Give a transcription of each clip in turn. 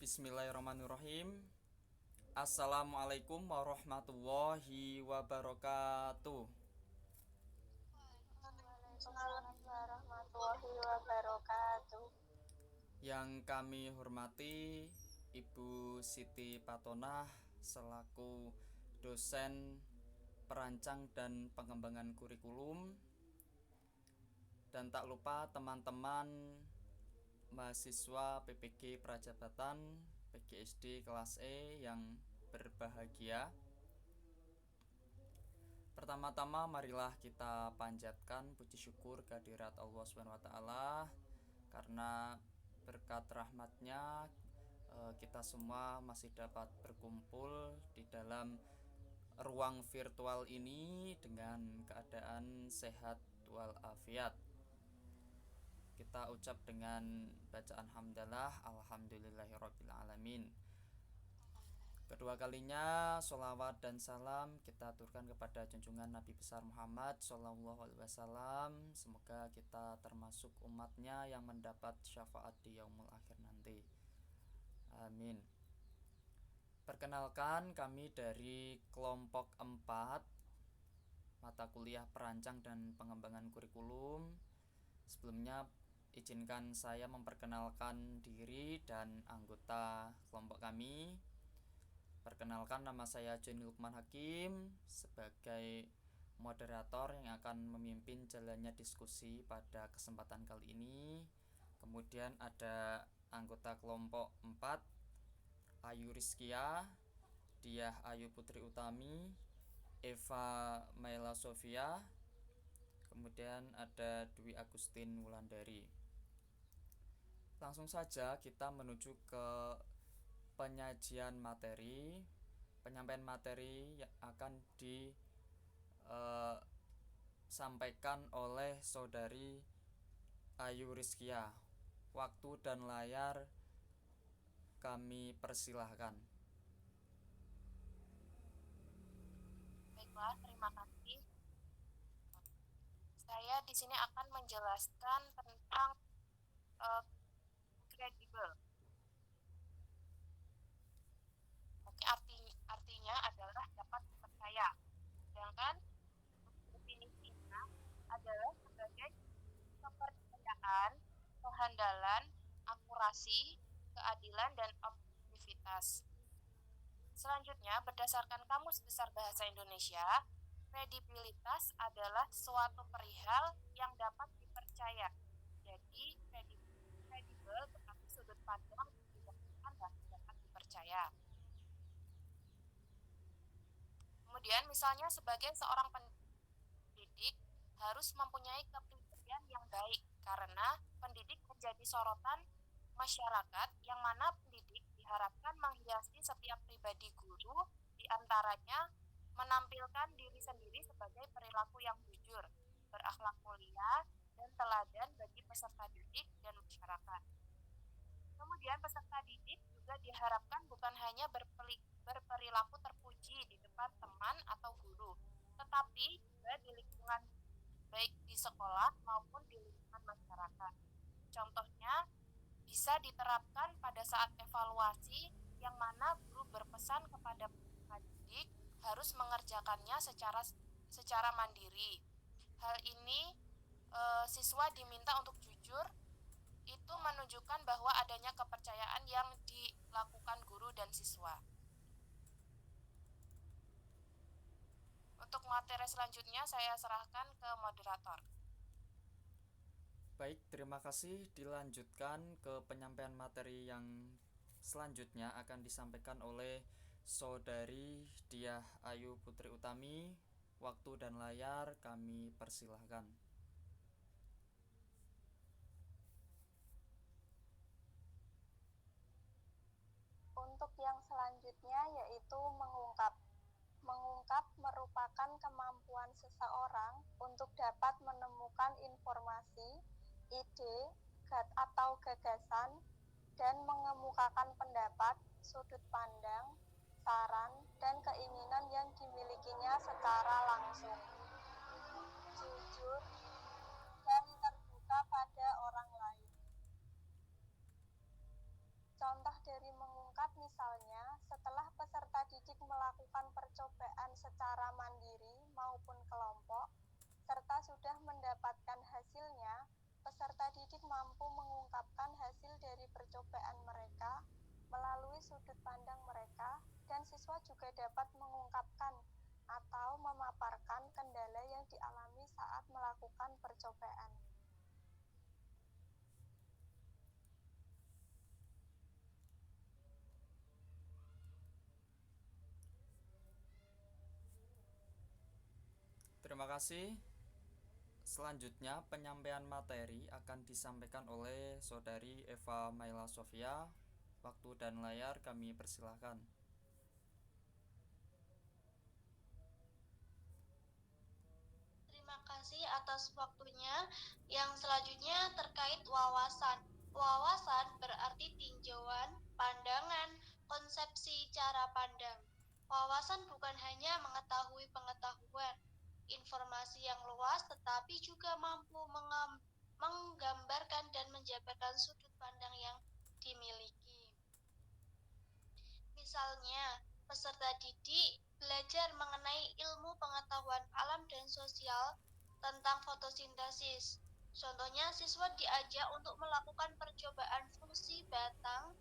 Bismillahirrahmanirrahim. Assalamualaikum warahmatullahi wabarakatuh. Waalaikumsalam warahmatullahi wabarakatuh. Yang kami hormati Ibu Siti Patonah selaku dosen perancang dan pengembangan kurikulum, dan tak lupa teman-teman mahasiswa PPG Prajabatan PGSD kelas E yang berbahagia. Pertama-tama marilah kita panjatkan puji syukur kehadirat Allah SWT, karena berkat rahmatnya kita semua masih dapat berkumpul di dalam ruang virtual ini dengan keadaan sehat walafiat. Kita ucap dengan bacaan hamdalah alhamdulillahirrabbilalamin. Kedua kalinya sholawat dan salam kita aturkan kepada junjungan Nabi besar Muhammad Sallallahu Alaihi Wasallam. Semoga kita termasuk umatnya yang mendapat syafaat di yaumul akhir nanti. Amin. Perkenalkan, kami dari kelompok 4 mata kuliah perancang dan pengembangan kurikulum. Sebelumnya izinkan saya memperkenalkan diri dan anggota kelompok kami. Perkenalkan, nama saya Joni Lukman Hakim sebagai moderator yang akan memimpin jalannya diskusi pada kesempatan kali ini. Kemudian ada anggota kelompok 4, Ayu Rizkia, Diah Ayu Putri Utami, Eva Maila Sofia, kemudian ada Dwi Agustin Wulandari. Langsung saja kita menuju ke penyajian materi. Penyampaian materi yang akan disampaikan oleh saudari Ayu Rizkia. Waktu dan layar kami persilahkan. Baiklah, terima kasih. Saya di sini akan menjelaskan tentang kredibel. Oke, artinya adalah dapat dipercaya. Sedangkan definisinya adalah sebagai kepercayaan, kehandalan, akurasi, keadilan, dan objektivitas. Selanjutnya, berdasarkan Kamus Besar Bahasa Indonesia, kredibilitas adalah suatu perihal yang dapat dipercaya. Jadi, kredibel berarti sudut pandang didasarkan dan dapat dipercaya. Kemudian, misalnya sebagai seorang pendidik harus mempunyai kepribadian yang baik, karena pendidik menjadi sorotan masyarakat, yang mana pendidik diharapkan menghiasi setiap pribadi guru, diantaranya menampilkan diri sendiri sebagai perilaku yang jujur, berakhlak mulia, dan teladan bagi peserta didik dan masyarakat. Kemudian peserta didik juga diharapkan bukan hanya berperilaku terpuji di depan teman atau guru, tetapi juga di lingkungan baik di sekolah maupun di lingkungan masyarakat. Contohnya bisa diterapkan pada saat evaluasi, yang mana guru berpesan kepada peserta didik harus mengerjakannya secara mandiri. Hal ini siswa diminta untuk jujur. Itu menunjukkan bahwa adanya kepercayaan yang dilakukan guru dan siswa. Untuk materi selanjutnya saya serahkan ke moderator. Baik, terima kasih. Dilanjutkan ke penyampaian materi yang selanjutnya akan disampaikan oleh saudari Diah Ayu Putri Utami. Waktu dan layar kami persilahkan. Untuk yang selanjutnya yaitu mengungkap. Mengungkap merupakan kemampuan seseorang untuk dapat menemukan informasi, ide, atau gagasan, dan mengemukakan pendapat, sudut pandang, saran, dan keinginan yang dimilikinya secara langsung, jujur, dan terbuka pada orang lain. Contoh dari mengungkap sudut pandang mereka, dan siswa juga dapat mengungkapkan atau memaparkan kendala yang dialami saat melakukan percobaan. Terima kasih. Selanjutnya, penyampaian materi akan disampaikan oleh Saudari Eva Maila Sofia. Waktu dan layar kami persilahkan. Terima kasih atas waktunya. Yang selanjutnya terkait wawasan. Wawasan berarti tinjauan, pandangan, konsepsi cara pandang. Wawasan bukan hanya mengetahui pengetahuan, informasi yang luas, tetapi juga mampu menggambarkan dan menjabarkan sudut pandang yang dimiliki. Misalnya, peserta didik belajar mengenai ilmu pengetahuan alam dan sosial tentang fotosintesis. Contohnya, siswa diajak untuk melakukan percobaan fungsi batang,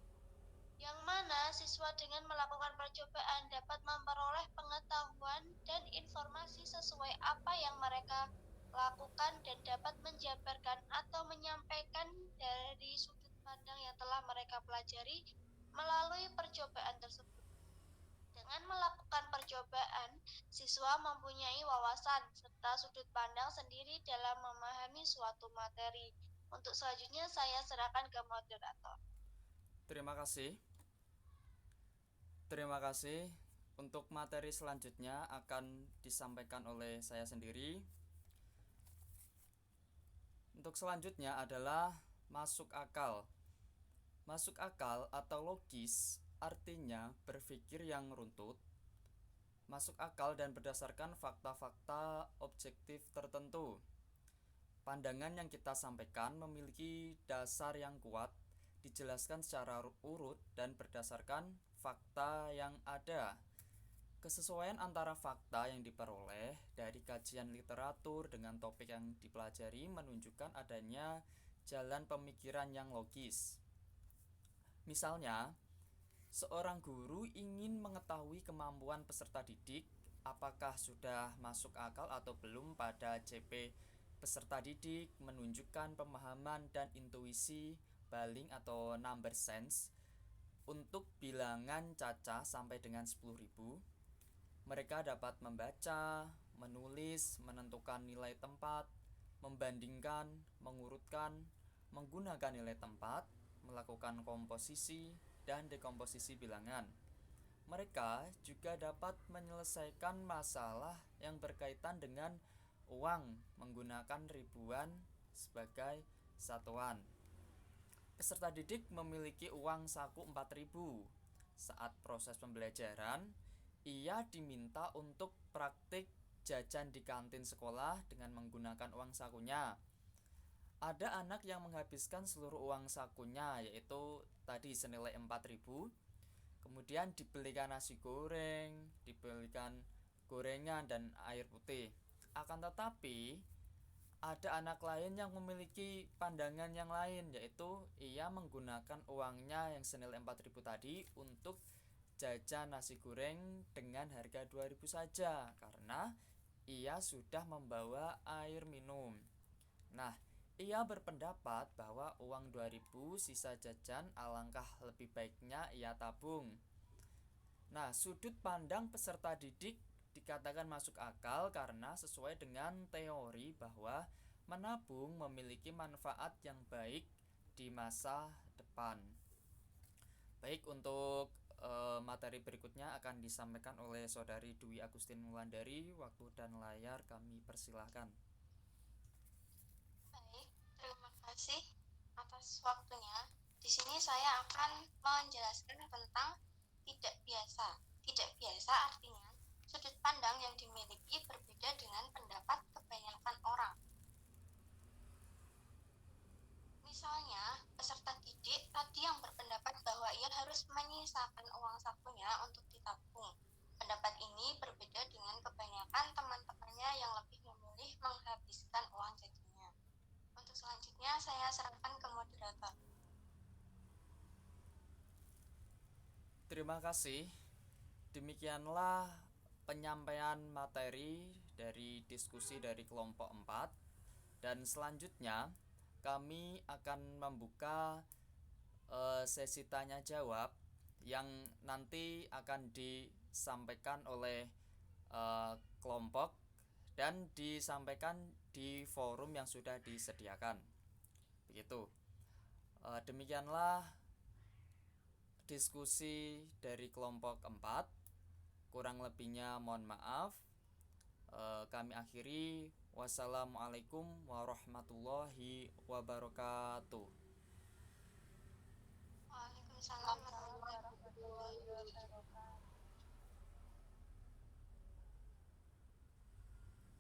yang mana siswa dengan melakukan percobaan dapat memperoleh pengetahuan dan informasi sesuai apa yang mereka lakukan dan dapat menjabarkan atau menyampaikan dari sudut pandang yang telah mereka pelajari melalui percobaan tersebut. Dengan melakukan percobaan, siswa mempunyai wawasan serta sudut pandang sendiri dalam memahami suatu materi. Untuk selanjutnya saya serahkan ke moderator. Terima kasih. Terima kasih. Untuk materi selanjutnya akan disampaikan oleh saya sendiri. Untuk selanjutnya adalah masuk akal. Masuk akal atau logis artinya berpikir yang runtut, masuk akal dan berdasarkan fakta-fakta objektif tertentu. Pandangan yang kita sampaikan memiliki dasar yang kuat, dijelaskan secara urut dan berdasarkan fakta yang ada. Kesesuaian antara fakta yang diperoleh dari kajian literatur dengan topik yang dipelajari menunjukkan adanya jalan pemikiran yang logis. Misalnya, seorang guru ingin mengetahui kemampuan peserta didik apakah sudah masuk akal atau belum pada CP peserta didik menunjukkan pemahaman dan intuisi baling atau number sense untuk bilangan cacah sampai dengan 10.000. Mereka dapat membaca, menulis, menentukan nilai tempat, membandingkan, mengurutkan, menggunakan nilai tempat, melakukan komposisi dan dekomposisi bilangan. Mereka juga dapat menyelesaikan masalah yang berkaitan dengan uang menggunakan ribuan sebagai satuan. Peserta didik memiliki uang saku 4.000. Saat proses pembelajaran, ia diminta untuk praktik jajan di kantin sekolah dengan menggunakan uang sakunya. Ada anak yang menghabiskan seluruh uang sakunya, yaitu tadi senilai 4.000. Kemudian dibelikan nasi goreng, dibelikan gorengan dan air putih. Akan tetapi ada anak lain yang memiliki pandangan yang lain, yaitu ia menggunakan uangnya yang senilai 4.000 tadi untuk jajan nasi goreng dengan harga 2.000 saja karena ia sudah membawa air minum. Nah, ia berpendapat bahwa uang 2.000 sisa jajan alangkah lebih baiknya ia tabung. Nah, sudut pandang peserta didik dikatakan masuk akal karena sesuai dengan teori bahwa menabung memiliki manfaat yang baik di masa depan. Baik, untuk materi berikutnya akan disampaikan oleh Saudari Dwi Agustin Wulandari. Waktu dan layar kami persilahkan. Baik, terima kasih atas waktunya. Di sini saya akan menjelaskan tentang tidak biasa. Tidak biasa artinya sudut pandang yang dimiliki berbeda dengan pendapat kebanyakan orang. Misalnya, peserta didik tadi yang berpendapat bahwa ia harus menyisakan uang sakunya untuk ditabung. Pendapat ini berbeda dengan kebanyakan teman-temannya yang lebih memilih menghabiskan uang jajannya. Untuk selanjutnya saya serahkan ke moderator. terima kasih. Demikianlah penyampaian materi dari diskusi dari kelompok 4. Dan selanjutnya kami akan membuka sesi tanya jawab yang nanti akan disampaikan oleh kelompok dan disampaikan di forum yang sudah disediakan. Begitu. Demikianlah diskusi dari kelompok 4. Kurang lebihnya mohon maaf. Kami akhiri. Wassalamualaikum warahmatullahi wabarakatuh.